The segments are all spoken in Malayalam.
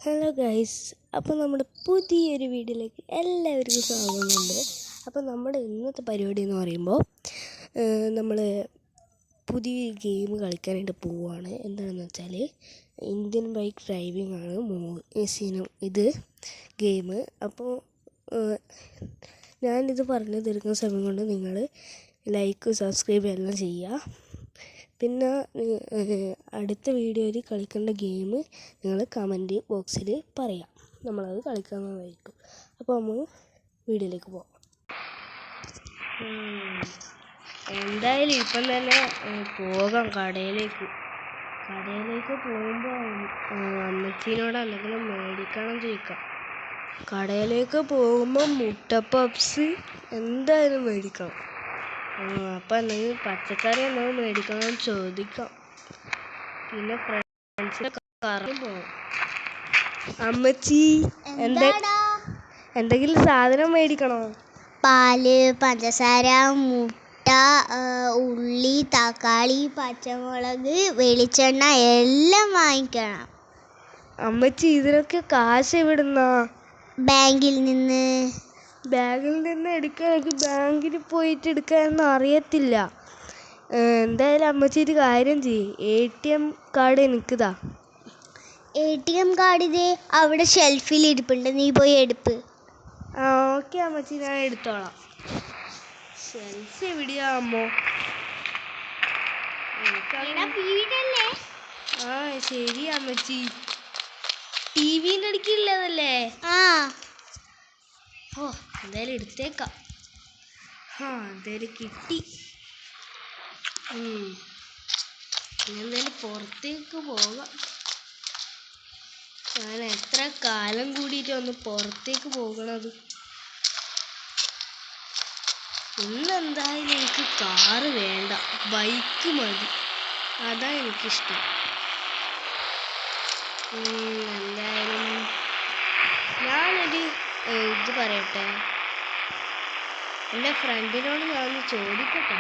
ഹലോ ഗൈസ്, അപ്പോൾ നമ്മുടെ പുതിയൊരു വീഡിയോയിലേക്ക് എല്ലാവർക്കും സ്വാഗതമുണ്ട്. അപ്പോൾ നമ്മുടെ ഇന്നത്തെ പരിപാടി എന്ന് പറയുമ്പോൾ നമ്മൾ പുതിയ ഗെയിം കളിക്കാനായിട്ട് പോവുകയാണ്. എന്താണെന്ന് വെച്ചാൽ ഇന്ത്യൻ ബൈക്ക് ഡ്രൈവിംഗ് ആണ് ഇത് ഗെയിം. അപ്പോൾ ഞാനിത് പറഞ്ഞു തീർക്കുന്ന സമയം കൊണ്ട് നിങ്ങൾ ലൈക്ക് സബ്സ്ക്രൈബ് എല്ലാം ചെയ്യുക. പിന്നെ അടുത്ത വീഡിയോയിൽ കളിക്കേണ്ട ഗെയിം നിങ്ങൾ കമൻറ്റ് ബോക്സിൽ പറയാം, നമ്മളത് കളിക്കാവുന്നതായിരിക്കും. അപ്പോൾ നമ്മൾ വീഡിയോയിലേക്ക് പോകാം. എന്തായാലും ഇപ്പം തന്നെ പോകാം കടയിലേക്ക് പോകുമ്പോൾ അമ്മച്ചീനോട് എന്തെങ്കിലും മേടിക്കണം ചോദിക്കാം. കടയിലേക്ക് പോകുമ്പോൾ മുട്ട പപ്സ് എന്തായാലും മേടിക്കണം. അപ്പം എന്തെങ്കിലും പച്ചക്കറി എന്തെങ്കിലും മേടിക്കണം ചോദിക്കാം. പിന്നെ ഫ്രണ്ട്സിനെ കറങ്ങി പോകാം. അമ്മച്ചി എന്തെങ്കിലും സാധനം മേടിക്കണോ? പാല്, പഞ്ചസാര, മുട്ട, ഉള്ളി, തക്കാളി, പച്ചമുളക്, വെളിച്ചെണ്ണ എല്ലാം വാങ്ങിക്കണം. അമ്മച്ചി ഇതിനൊക്കെ കാശ് എവിടുന്നാ? ബാങ്കിൽ നിന്ന് എടുക്കാൻ എനിക്ക് ബാങ്കിൽ പോയിട്ട് എടുക്കാനൊന്നും അറിയത്തില്ല. എന്തായാലും അമ്മച്ചി ഒരു കാര്യം ചെയ്യ്, ATM കാർഡ് എനിക്കിതാ. ATM കാർഡ് ഇതേ അവിടെ ഷെൽഫിൽ ഇരിപ്പുണ്ട്, നീ പോയി എടുപ്പ്. ഓക്കെ അമ്മച്ചി, ഞാൻ എടുത്തോളാം. ഷെൽഫ് എവിടെയാ അമ്മോ? ശരി അമ്മച്ചി, TV-ൻ്റെ അടുക്കില്ലതല്ലേ? എന്തായാലും എടുത്തേക്കാം. എന്തായാലും കിട്ടി. എന്തായാലും പുറത്തേക്ക് പോകാം. ഞാൻ എത്ര കാലം കൂടിയിട്ട് ഒന്ന് പുറത്തേക്ക് പോകണത്. ഇന്നെന്തായാലും എനിക്ക് കാറ് വേണ്ട, ബൈക്ക് മതി, അതാ എനിക്കിഷ്ടം. എന്തായാലും ഞാനൊരു ഇത് പറയട്ടെ, എൻ്റെ ഫ്രണ്ടിനോട് ഞാനൊന്ന് ചോദിക്കട്ടെ.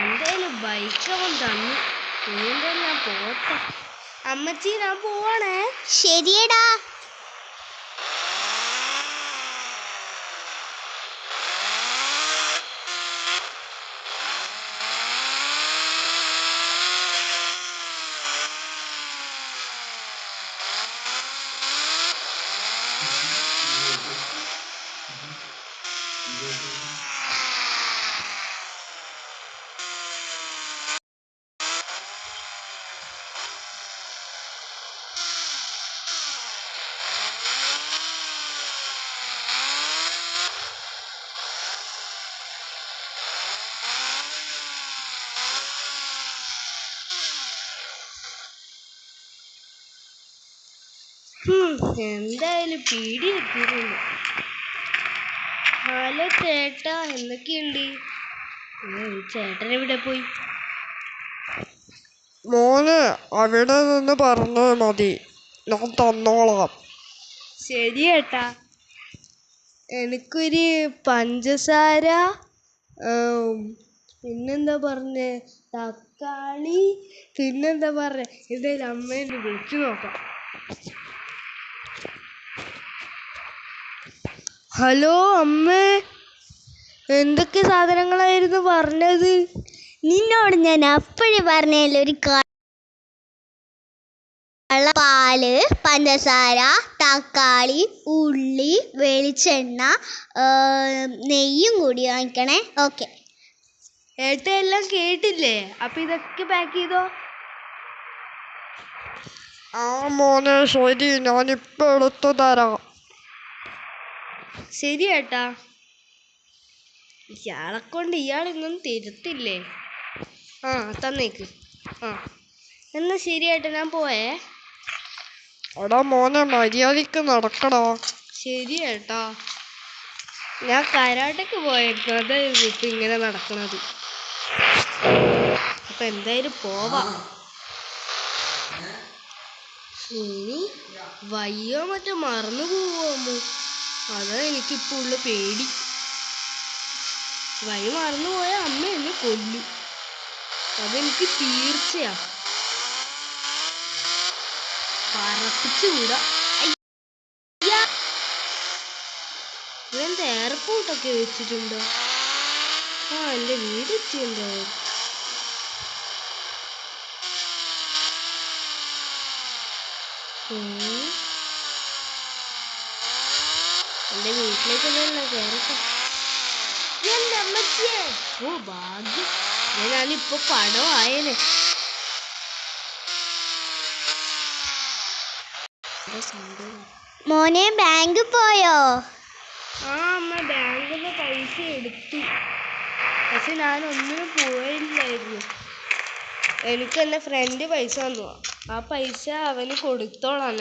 എന്തായാലും ബൈക്ക് അവൻ തന്നു, വീണ്ടും ഞാൻ പോട്ടെ. അമ്മച്ചി, ഞാൻ പോവാണേ. ശരിയടാ. എന്തായാലും പീടി എത്തിയിട്ടുണ്ട്. ഹലോ ചേട്ടാ, എന്തൊക്കെയുണ്ട്? ചേട്ടൻ എവിടെ പോയി? മോനെ, അവിടെ നിന്ന് പറഞ്ഞാൽ മതി, ഞാൻ തന്നോളാം. ശരി ചേട്ടാ. എനിക്കൊരു പഞ്ചസാര, പിന്നെന്താ പറഞ്ഞേ, തക്കാളി, പിന്നെന്താ പറഞ്ഞേ, എന്തായാലും അമ്മേനെ വിളിച്ചു നോക്കാം. ഹലോ അമ്മേ, എന്തൊക്കെ സാധനങ്ങളായിരുന്നു പറഞ്ഞത്? നിന്നോട് ഞാൻ അപ്പോഴേ പറഞ്ഞല്ലോ, ഒരു പാല്, പഞ്ചസാര, തക്കാളി, ഉള്ളി, വെളിച്ചെണ്ണ, നെയ്യും കൂടി വാങ്ങിക്കണേ. ഓക്കെ ഏട്ട എല്ലാം കേട്ടില്ലേ? അപ്പൊ ഇതൊക്കെ പാക്ക് ചെയ്തോ. മോനെ ശരി, ഞാനിപ്പോൾ എടുത്തു തരാം. ശരി ഏട്ടാ. ഇയാളെ കൊണ്ട് ഇയാളിന്നും തരത്തില്ലേ? തന്നേക്ക്. എന്നാ ശരി ഏട്ടാ, ഞാൻ പോയേ. എടാ മോനെ, മര്യാദയ്ക്ക് നടക്കടാ. ശരി ഏട്ടാ. ഞാൻ കരാട്ടയ്ക്ക് പോയേക്കും, അതായിരുന്നു ഇപ്പം ഇങ്ങനെ നടക്കണത്. അപ്പം എന്തായാലും പോവാം. ഇനി വയ്യോ മറ്റോ മറന്നു പോവുമോ, അതാ എനിക്കിപ്പോൾ ഉള്ള പേടി. വഴി മറന്നുപോയ അമ്മ എന്നെ കൊല്ലും, അതെനിക്ക് തീർച്ചയാ. പറപ്പിച്ചു വിടാ. ഇവന്റെ എയർപോർട്ടൊക്കെ വെച്ചിട്ടുണ്ടോ? ആ, എൻ്റെ വീടെത്തിയുണ്ടോ? എൻ്റെ വീട്ടിലേക്കൊന്നും കയറട്ടെ. എൻ്റെ അമ്മച്ചിയെ, ഓ ഭാഗ്യം, ഞാനിപ്പോ പടമായേനെ. മോനെ ബാങ്കിൽ പോയോ? ആ അമ്മ, ബാങ്കിൽ നിന്ന് പൈസ എടുത്തു, പക്ഷെ ഞാൻ ഒന്നിനും പോയില്ലായിരുന്നു. എനിക്ക് എൻ്റെ ഫ്രണ്ട് പൈസ തന്നു, ആ പൈസ അവന് കൊടുത്തോളാം.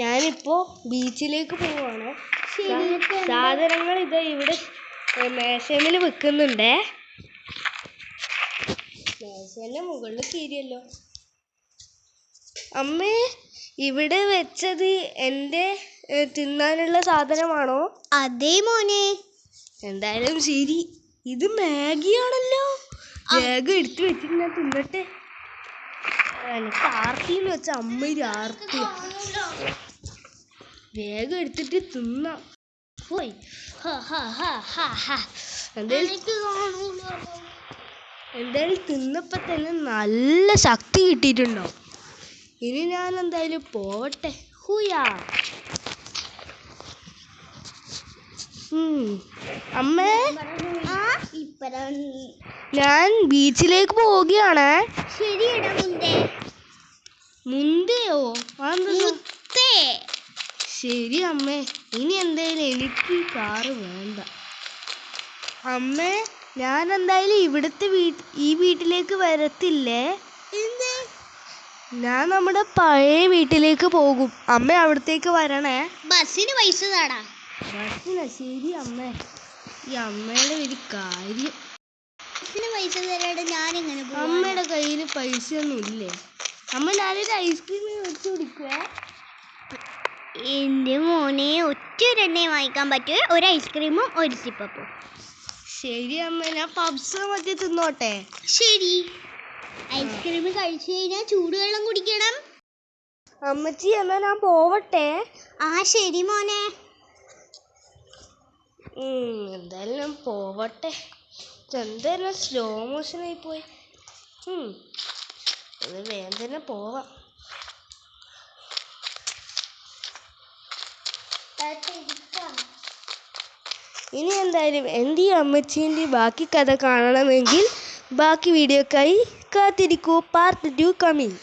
ഞാനിപ്പോ ബീച്ചിലേക്ക് പോവാണ്. സാധനങ്ങൾ ഇതാ ഇവിടെ മേശയിൽ വെക്കുന്നുണ്ടേ. മേശേൻ്റെ മുകളിൽ കീരിയല്ലോ. അമ്മേ, ഇവിടെ വെച്ചത് എൻ്റെ തിന്നാനുള്ള സാധനമാണോ? അതേ മോനെ. എന്തായാലും ശരി. ഇത് മാഗിയാണല്ലോ. വേഗം എടുത്തു വെച്ചിട്ട് ഞാൻ തിന്നട്ടെ. എനിക്ക് ആർത്തിന്ന് വെച്ച അമ്മ ആർത്തി. വേഗം എടുത്തിട്ട് തിന്നാം. പോയി എന്തായാലും തിന്നപ്പോ തന്നെ നല്ല ശക്തി കിട്ടിയിട്ടുണ്ടാവും. ഇനി ഞാൻ എന്തായാലും പോവട്ടെ. ഹൂയാ. അമ്മേ, ഞാൻ ബീച്ചിലേക്ക് പോവുകയാണ്. ശരിയടാ മുന്തേ. മുന്തയോ? മുത്തേ. ശരി അമ്മേ, ഇനി എന്തായാലും എനിക്ക് കാറ് വേണ്ട. അമ്മേ, ഞാൻ എന്തായാലും ഈ വീട്ടിലേക്ക് വരത്തില്ലേ? ഞാൻ നമ്മുടെ പഴയ വീട്ടിലേക്ക് പോകും. അമ്മ അവിടത്തേക്ക് വരണേ. ബസ്സിന് പൈസ താടാ. ബസ്സിനാ? ശരി അമ്മേ. ഈ അമ്മയുടെ ഒരു കാര്യം. ബസ്സിന് പൈസ തരാണ്ട് ഞാനിങ്ങനെ പോവാ? അമ്മയുടെ കയ്യിൽ പൈസ ഒന്നും ഇല്ലേ? അമ്മ, ഞാനൊരു ഐസ്ക്രീം മേടിച്ചു കുടിക്കുക. എൻ്റെ മോനെ, ഒറ്റൊരെണ്ണേ വാങ്ങിക്കാൻ പറ്റുമോ? ഒരു ഐസ്ക്രീമും ഒരു സിപ്പപ്പും. ശരി അമ്മ, ഞാൻ പബ്സ് മറ്റേ തിന്നോട്ടെ. ശരി. ഐസ്ക്രീം കഴിച്ചു കഴിഞ്ഞാൽ ചൂടുവെള്ളം കുടിക്കണം. അമ്മച്ചി, എന്നാ ഞാൻ പോവട്ടെ. ആ ശരി മോനെ. എന്തായാലും ഞാൻ പോവട്ടെ. എന്തായാലും സ്ലോ മോഷനായി പോയി. അത് വേഗം തന്നെ പോവാം. ഇനി എന്തായാലും എൻ്റെ ഈ അമ്മച്ചീൻ്റെ ബാക്കി കഥ കാണണമെങ്കിൽ ബാക്കി വീഡിയോക്കായി കാത്തിരിക്കൂ. Part 2 coming.